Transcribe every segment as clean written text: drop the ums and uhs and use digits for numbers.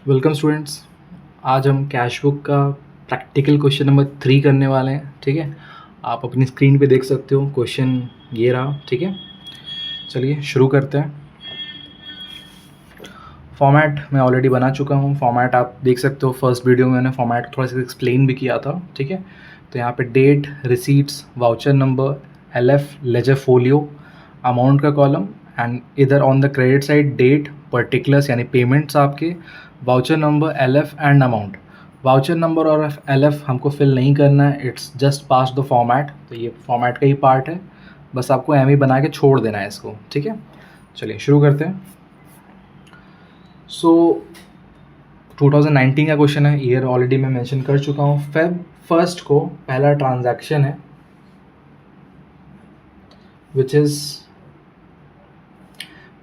Welcome students. आज हम cash book का प्रैक्टिकल क्वेश्चन नंबर 3 करने वाले हैं। ठीक है, आप अपनी स्क्रीन पे देख सकते हो क्वेश्चन ये रहा। ठीक है, चलिए शुरू करते हैं। फॉर्मेट मैं ऑलरेडी बना चुका हूँ। फॉर्मेट आप देख सकते हो, फर्स्ट वीडियो में मैंने फॉर्मेट थोड़ा सा एक्सप्लेन भी किया था। ठीक है, तो यहाँ पे date, receipts, voucher number, LF ledger folio, amount का कॉलम, एंड इधर on the credit side date, particulars यानी पेमेंट्स आपके, voucher number, LF and amount. Voucher number और LF हमको फिल नहीं करना है, it's just pass the format. तो ये फॉर्मेट का ही पार्ट है, बस आपको एम बना के छोड़ देना है इसको। ठीक है, चलिए शुरू करते हैं। सो 2019 का क्वेश्चन है, ईयर ऑलरेडी मैं मेंशन कर चुका हूँ। Feb 1 को पहला ट्रांजैक्शन है which is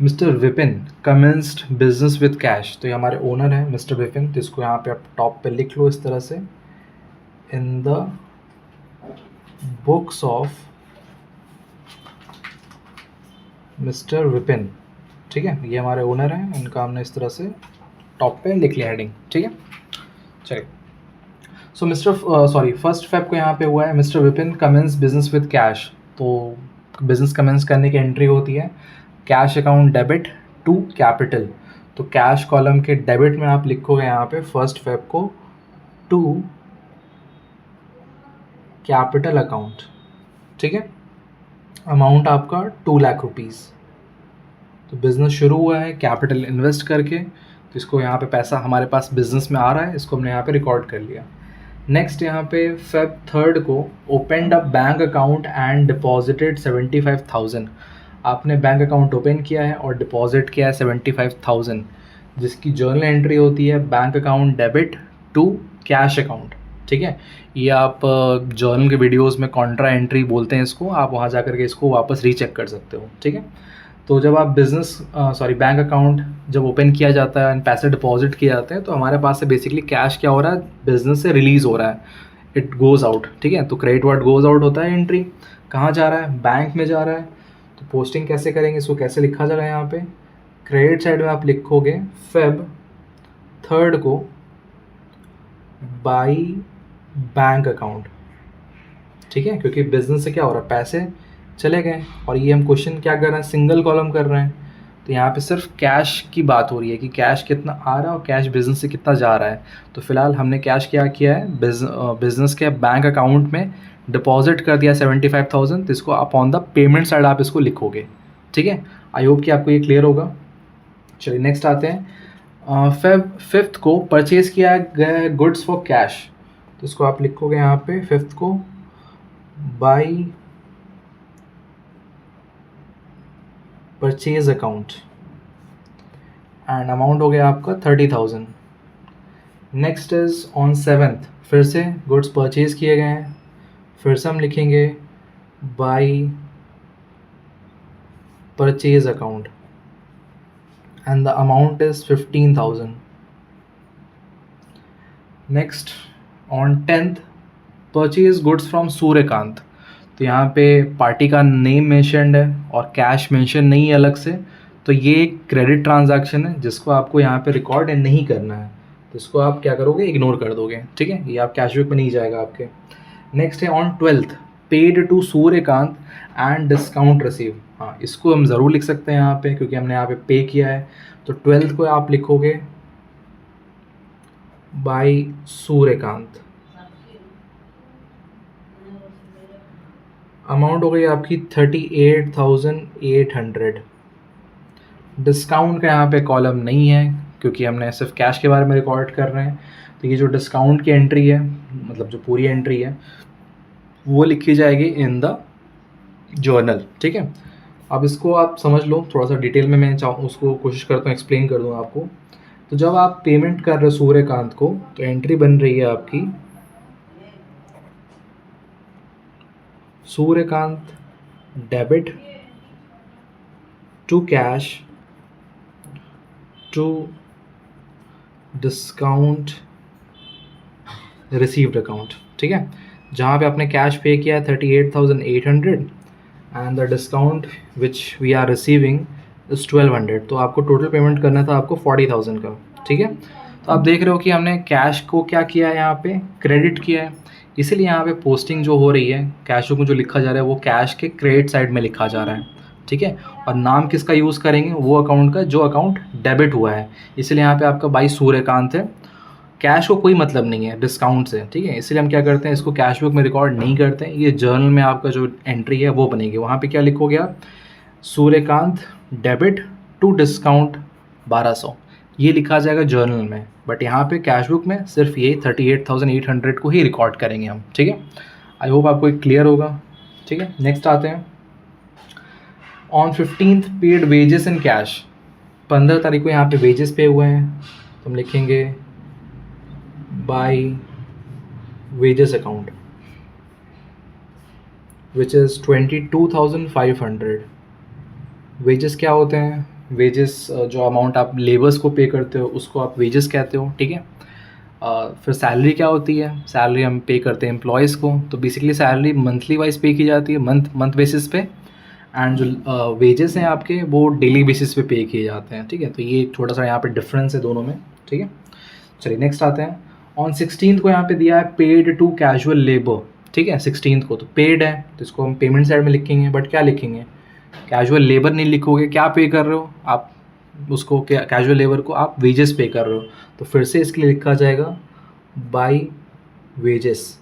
mister Vipin commenced business with cash. तो ये हमारे ओनर हैं मिस्टर विपिन। तो इसको यहाँ पे आप टॉप पे लिख लो इस तरह से, in the books of mister Vipin. ठीक है, ये हमारे ओनर हैं, इनका हमने इस तरह से टॉप पे लिख लिया हेडिंग। ठीक है, चलिए। सो फर्स्ट फेब को यहाँ पे हुआ है mister Vipin commence business with cash. तो बिजनेस कमेंस करने की एंट्री होती है cash account debit to capital. तो कैश कॉलम के डेबिट में आप लिखोगे यहाँ पे फर्स्ट फेब को टू कैपिटल अकाउंट। ठीक है, अमाउंट आपका 2 लाख रुपीज़। तो बिज़नेस शुरू हुआ है कैपिटल इन्वेस्ट करके, तो इसको यहाँ पे पैसा हमारे पास बिजनेस में आ रहा है, इसको हमने यहाँ पे रिकॉर्ड कर लिया। नेक्स्ट यहाँ पे Feb 3 को opened a bank account and deposited 75,000। आपने बैंक अकाउंट ओपन किया है और डिपॉजिट किया है 75,000, जिसकी जर्नल एंट्री होती है bank account debit to cash account. ठीक है, ये आप जर्नल के वीडियोस में कॉन्ट्रा एंट्री बोलते हैं इसको, आप वहाँ जा कर के इसको वापस रीचेक कर सकते हो। ठीक है, तो जब आप बैंक अकाउंट जब ओपन किया जाता है, पैसे डिपॉजिट किए जाते हैं, तो हमारे पास से बेसिकली कैश क्या हो रहा है, बिजनेस से रिलीज़ हो रहा है, इट गोज़ आउट। ठीक है, तो क्रेडिट वर्ड गोज़ आउट होता है, एंट्री कहाँ जा रहा है, बैंक में जा रहा है। तो पोस्टिंग कैसे करेंगे, इसको कैसे लिखा जाएगा, यहाँ पे क्रेडिट साइड में आप लिखोगे Feb 3 को बाई बैंक अकाउंट। ठीक है, क्योंकि बिजनेस से क्या हो रहा है, पैसे चले गए, और ये हम क्वेश्चन क्या कर रहे हैं, सिंगल कॉलम कर रहे हैं। तो यहाँ पे सिर्फ कैश की बात हो रही है कि कैश कितना आ रहा है और कैश बिजनेस से कितना जा रहा है। तो फिलहाल हमने कैश क्या किया है, बिजनेस के बैंक अकाउंट में डिपॉजिट कर दिया 75,000। तो इसको अपॉन द पेमेंट साइड आप इसको लिखोगे। ठीक है, आई होप कि आपको ये क्लियर होगा। चलिए नेक्स्ट आते हैं। Feb 5 को परचेज किया गया है गुड्स फॉर कैश। तो इसको आप लिखोगे यहाँ पे 5 को by purchase account, and amount हो गया आपका 30,000। नेक्स्ट इज ऑन 7th, फिर से गुड्स परचेज किए गए हैं, फिर से हम लिखेंगे by purchase account and the amount is 15,000। Next on 10th purchase goods from Suryakant. तो यहाँ पे पार्टी का नेम मेंशन्ड है और कैश मेंशन नहीं है अलग से, तो ये एक क्रेडिट ट्रांजैक्शन है जिसको आपको यहाँ पे रिकॉर्ड नहीं करना है। तो इसको आप क्या करोगे, इग्नोर कर दोगे। ठीक है, ये आप कैश बुक में नहीं जाएगा आपके। नेक्स्ट है on 12th paid to Suryakant and discount receive. हाँ, इसको हम ज़रूर लिख सकते हैं यहाँ पे, क्योंकि हमने यहाँ पे पे किया है। तो 12th को आप लिखोगे बाई सूर्यकांत, अमाउंट हो गई आपकी 38,800। डिस्काउंट का यहाँ पे कॉलम नहीं है, क्योंकि हमने सिर्फ कैश के बारे में रिकॉर्ड कर रहे हैं। तो ये जो डिस्काउंट की एंट्री है, मतलब जो पूरी एंट्री है, वो लिखी जाएगी इन द जर्नल। ठीक है, अब इसको आप समझ लो थोड़ा सा डिटेल में, मैं चाहूँ उसको कोशिश करता हूँ एक्सप्लेन कर दूँ आपको। तो जब आप पेमेंट कर रहे हो सूर्यकांत को, तो एंट्री बन रही है आपकी Suryakant debit to cash to discount received account. ठीक है, जहाँ पे आपने कैश पे किया है 38,800 and the discount which we are receiving is 1,200। तो आपको टोटल पेमेंट करना था आपको 40,000 का। ठीक है, तो आप देख रहे हो कि हमने कैश को क्या किया है, यहाँ पे क्रेडिट किया है, इसीलिए यहाँ पे पोस्टिंग जो हो रही है कैश बुक में जो लिखा जा रहा है वो कैश के क्रेडिट साइड में लिखा जा रहा है, ठीक है। और नाम किसका यूज़ करेंगे, वो अकाउंट का जो अकाउंट डेबिट हुआ है, इसलिए यहाँ पे आपका भाई सूर्यकांत है। कैश को कोई मतलब नहीं है डिस्काउंट से, ठीक है, इसलिए हम क्या करते हैं, इसको कैश बुक में रिकॉर्ड नहीं करते हैं। ये जर्नल में आपका जो एंट्री है वो बनेगी, वहाँ पे क्या लिखोगे आप, सूर्यकांत डेबिट टू डिस्काउंट 1200, ये लिखा जाएगा जर्नल में। बट यहाँ पे कैश बुक में सिर्फ ये 38,800 को ही रिकॉर्ड करेंगे हम, ठीक है। आई होप आपको क्लियर होगा, ठीक है। नेक्स्ट आते हैं, on 15th paid wages in cash, 15 तारीख को यहाँ पे वेजेस पे हुए हैं, तो हम लिखेंगे by wages account which is 22,500। Wages क्या होते हैं, वेजेस जो अमाउंट आप लेबर्स को पे करते हो उसको आप वेजेस कहते हो, ठीक है। फिर सैलरी क्या होती है, सैलरी हम पे करते हैं एम्प्लॉयज़ को, तो बेसिकली सैलरी मंथली वाइज पे की जाती है, मंथ बेसिस पे, एंड जो वेजेस हैं आपके वो डेली बेसिस पे पे किए जाते हैं, ठीक है। तो ये एक छोटा सा यहाँ पे डिफरेंस है दोनों में, ठीक है। चलिए नेक्स्ट आते हैं, ऑन 16th को यहाँ पे दिया है पेड टू कैजुअल लेबर, ठीक है। 16th को तो पेड है, तो इसको हम पेमेंट साइड में लिखेंगे, बट क्या लिखेंगे, कैजुअल लेबर नहीं लिखोगे, क्या पे कर रहे हो आप उसको, क्या कैजुअल लेबर को आप वेजेस पे कर रहे हो, तो फिर से इसके लिए लिखा जाएगा बाय वेजेस,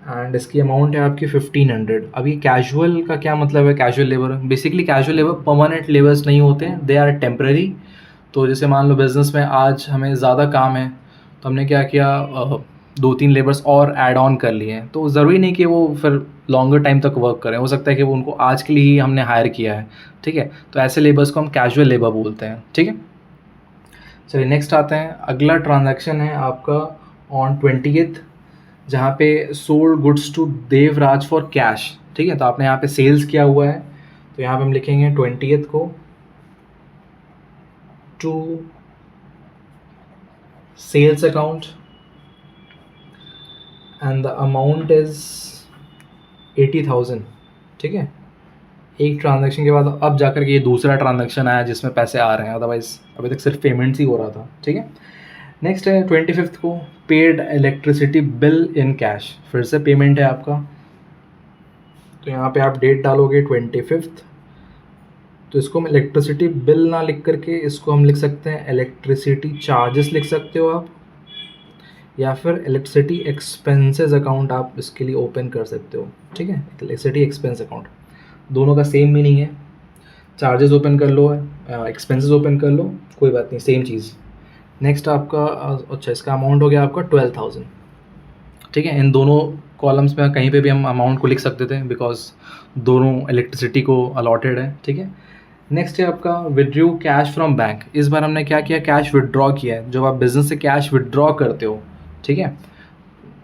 एंड इसकी अमाउंट है आपकी 1500। अभी कैजुअल का क्या मतलब है, casual labour basically casual labour permanent labours नहीं होते हैं, दे आर टेम्पररी। तो जैसे मान लो बिज़नेस में आज हमें ज़्यादा काम है, तो हमने क्या किया, 2-3 लेबर्स और ऐड ऑन कर लिए हैं, तो ज़रूरी नहीं कि वो फिर लॉन्गर टाइम तक वर्क करें, हो सकता है कि वो उनको आज के लिए ही हमने हायर किया है, ठीक है। तो ऐसे लेबर्स को हम कैजुअल लेबर बोलते हैं, ठीक है। चलिए नेक्स्ट आते हैं, अगला ट्रांजैक्शन है आपका ऑन 20th, जहाँ पे sold goods to Devraj for cash, ठीक है। तो आपने यहाँ पे सेल्स किया हुआ है, तो यहाँ पे हम लिखेंगे 20th को to sales account and the amount is 80,000, ठीक है। एक ट्रांजैक्शन के बाद अब जाकर के ये दूसरा ट्रांजैक्शन आया जिसमें पैसे आ रहे हैं, अदरवाइज अभी तक सिर्फ पेमेंट्स ही हो रहा था, ठीक है। नेक्स्ट है 25th को paid electricity bill in cash, फिर से पेमेंट है आपका, तो यहाँ पे आप डेट डालोगे 25th, तो इसको हम इलेक्ट्रिसिटी बिल ना लिख करके इसको हम लिख सकते हैं इलेक्ट्रिसिटी चार्जेस लिख सकते हो आप, या फिर इलेक्ट्रिसिटी एक्सपेंसेस अकाउंट आप इसके लिए ओपन कर सकते हो, ठीक है। इलेक्ट्रिसिटी एक्सपेंस अकाउंट, दोनों का सेम मीनिंग है, चार्जेस ओपन कर लो, एक्सपेंसेस ओपन कर लो, कोई बात नहीं, सेम चीज़। नेक्स्ट आपका अच्छा, इसका अमाउंट हो गया आपका 12,000, ठीक है। इन दोनों कॉलम्स में कहीं पे भी हम अमाउंट को लिख सकते थे बिकॉज दोनों इलेक्ट्रिसिटी को अलॉटेड है, ठीक है। नेक्स्ट है आपका विड्रू कैश फ्रॉम बैंक, इस बार हमने क्या किया, कैश विड्रॉ किया है। जब आप बिजनेस से कैश विड्रॉ करते हो, ठीक है,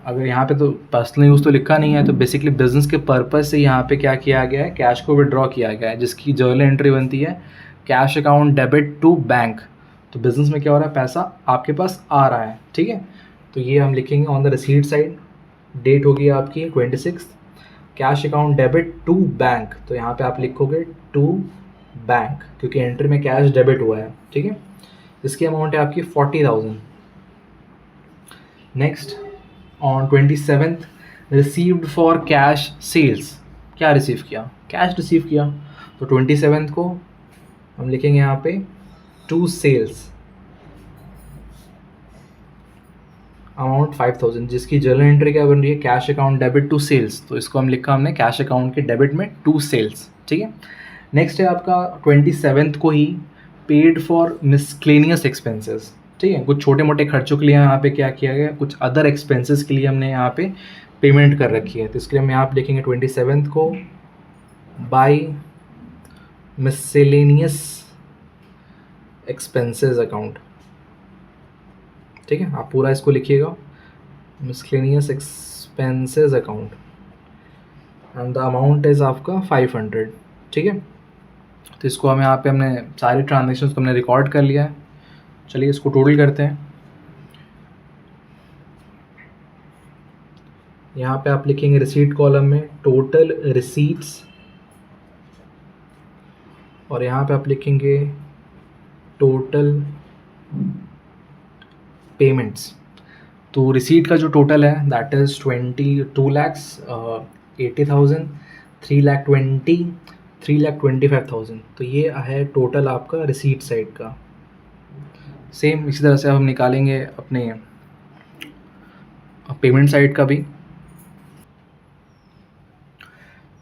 अगर यहाँ पे तो पर्सनल यूज़ तो लिखा नहीं है, तो बेसिकली बिजनेस के पर्पज़ से यहाँ पे क्या किया गया है, कैश को विड्रॉ किया गया है, जिसकी जर्नल एंट्री बनती है cash account debit to bank. तो बिजनेस में क्या हो रहा है, पैसा आपके पास आ रहा है, ठीक है। तो ये हम लिखेंगे on the receipt side, date होगी आपकी 26, cash account debit to bank, तो यहाँ पे आप लिखोगे टू बैंक, क्योंकि एंट्री में कैश डेबिट हुआ है, ठीक है। इसकी अमाउंट है आपकी 40,000। Next on 27th received for cash sales, क्या रिसीव किया, कैश रिसीव किया, तो 27th को हम लिखेंगे यहाँ पे टू सेल्स, अमाउंट 5,000, जिसकी जर्नल एंट्री क्या बन रही है, cash account debit to sales, तो इसको हम लिखा हमने कैश अकाउंट के डेबिट में टू सेल्स, ठीक है। नेक्स्ट है आपका 27th को ही पेड फॉर मिसक्लेनियस एक्सपेंसेस, ठीक है। कुछ छोटे मोटे खर्चों के लिए यहाँ पे क्या किया गया, कुछ अदर एक्सपेंसेस के लिए हमने यहाँ पे पेमेंट कर रखी है, तो इसके लिए हम यहाँ पे लिखेंगे 27th को बाय मिसलेनियस एक्सपेंसेस अकाउंट, ठीक है। आप पूरा इसको लिखिएगा, miscellaneous expenses account, and the amount is आपका 500, ठीक है। तो इसको हम यहाँ पे हमने सारे ट्रांजेक्शन्स को हमने रिकॉर्ड कर लिया है। चलिए इसको टोटल करते हैं। यहाँ पे आप लिखेंगे रिसीट कॉलम में टोटल रिसीट्स, और यहाँ पे आप लिखेंगे टोटल पेमेंट्स, तो रिसीट का जो टोटल है दैट इज़ 2,80,000, 3,20,000, 3,25,000। तो ये है टोटल आपका रिसीट साइड का। सेम इसी तरह से अब हम निकालेंगे अपने पेमेंट साइड का भी।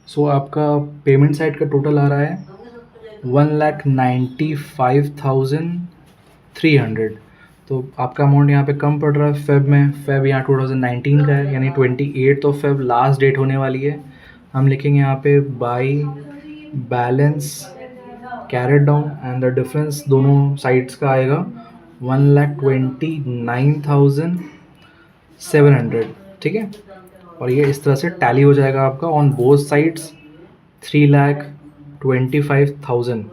सो आपका पेमेंट साइड का टोटल आ रहा है 1,95,300। तो आपका अमाउंट यहाँ पे कम पड़ रहा है फेब में। फेब यहाँ 2019 का है, यानी 28 फेब लास्ट डेट होने वाली है। हम लिखेंगे यहाँ पे by balance carried down and the difference दोनों साइड्स का आएगा 1,29,700। ठीक है, और ये इस तरह से टैली हो जाएगा आपका ऑन बोथ साइड्स 3,25,000।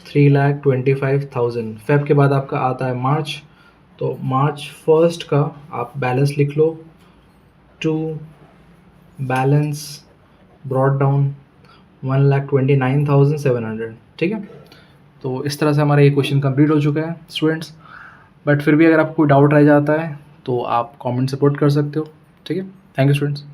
3,25,000 फेब के बाद आपका आता है मार्च। तो मार्च 1 का आप बैलेंस लिख लो, टू बैलेंस ब्रॉड डाउन 1,29,700। ठीक है, तो इस तरह से हमारा ये क्वेश्चन कंप्लीट हो चुका है स्टूडेंट्स। बट फिर भी अगर आपको कोई डाउट रह जाता है तो आप कमेंट सपोर्ट कर सकते हो। ठीक है, थैंक यू स्टूडेंट्स।